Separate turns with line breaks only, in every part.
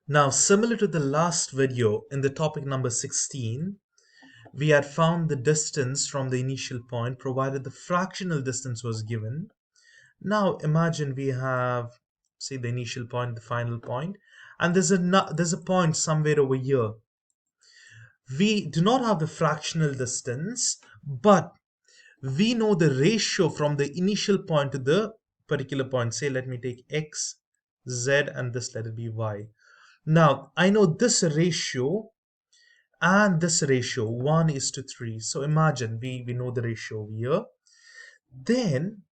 Now, similar to the last video in the topic number 16, we had found the distance from the initial point provided the fractional distance was given. Now imagine we have, say, the initial point, the final point, and there's a point somewhere over here. We do not have the fractional distance, but we know the ratio from the initial point to the particular point. Say, let me take x, z, and this let it be y. Now I know this ratio and this ratio 1:3. So imagine we know the ratio over here. Then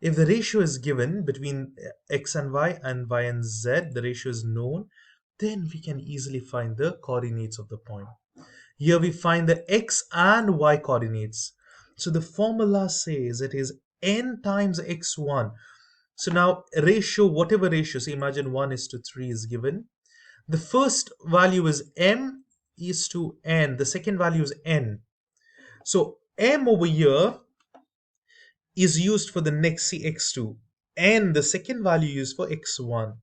if the ratio is given between x and y and z, the ratio is known, then we can easily find the coordinates of the point. Here we find the x and y coordinates. So the formula says it is n times x1. So now ratio, whatever ratio, so imagine 1:3 is given. The first value is m:n. The second value is n. So m over here is used for the next x2, and the second value used for x1.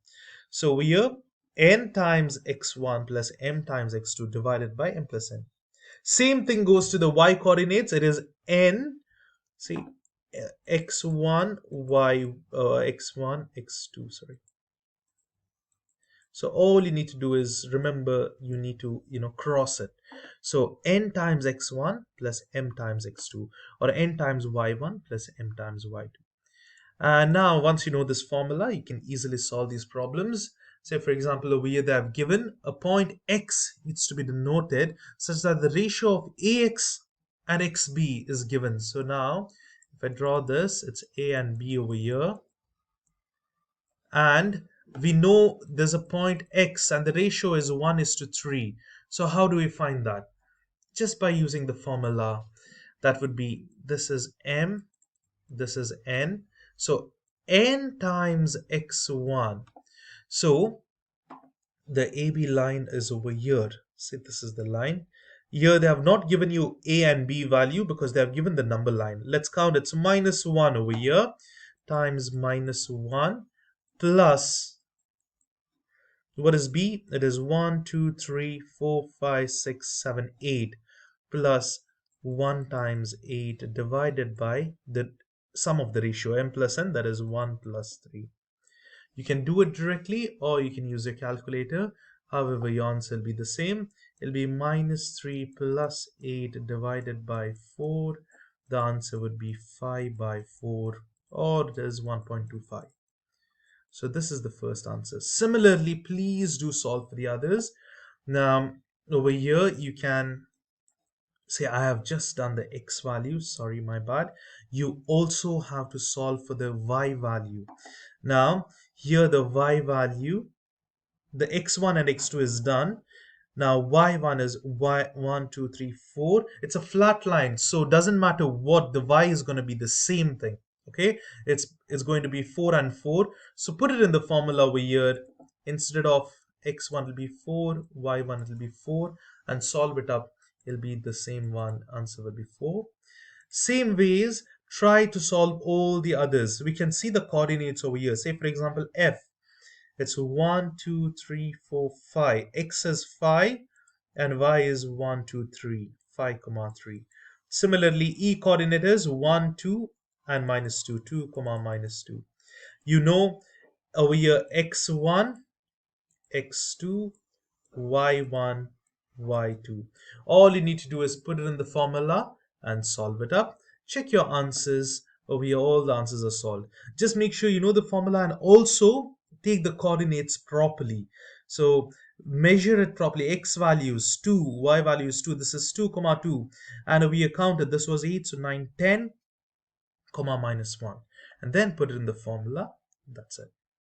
So over here, n times x1 plus m times x2 divided by m plus n. Same thing goes to the y coordinates. It is n, see, x1, x1, x2, sorry. So all you need to do is remember, you need to cross it. So n times x1 plus m times x2, or n times y1 plus m times y2. And now once you know this formula, you can easily solve these problems. Say for example over here they have given a point x needs to be denoted such that the ratio of ax and xb is given. So now if I draw this, it's a and b over here, and we know there's a point x and the ratio is 1:3. So how do we find that? Just by using the formula. That would be, this is m, this is n, so n times x1. So the AB line is over here. See, this is the line. Here they have not given you a and b value because they have given the number line. Let's count. It's -1 over here times -1 plus, what is b? It is 1, 2, 3, 4, 5, 6, 7, 8 plus 1 times 8 divided by the sum of the ratio m plus n, that is 1 plus 3. You can do it directly or you can use your calculator. However, your answer will be the same. It'll be -3 plus 8 divided by 4. The answer would be 5 by 4, or it is 1.25. So this is the first answer. Similarly, please do solve for the others. Now, over here, you can say, I have just done the x value. Sorry, my bad. You also have to solve for the y value. Now, here the y value, the x1 and x2 is done. Now, y1 is y1, 2, 3, 4. It's a flat line, so it doesn't matter what, the y is going to be the same thing. Okay, it's going to be 4 and 4. So put it in the formula over here. Instead of x1 will be 4, y1 will be 4, and solve it up. It'll be the same one. Answer will be 4. Same ways, try to solve all the others. We can see the coordinates over here. Say for example f. It's 1, 2, 3, 4, 5. X is 5 and y is 1, 2, 3. 5, 3. Similarly, E coordinate is 1, 2 and -2. 2, -2. You know over here x1, x2, y1, y2. All you need to do is put it in the formula and solve it up. Check your answers. Over here, all the answers are solved. Just make sure you know the formula and also take the coordinates properly. So measure it properly. X value is 2, y value is 2. This is 2, 2. And we counted, this was 8, so 9, 10, -1. And then put it in the formula. That's it.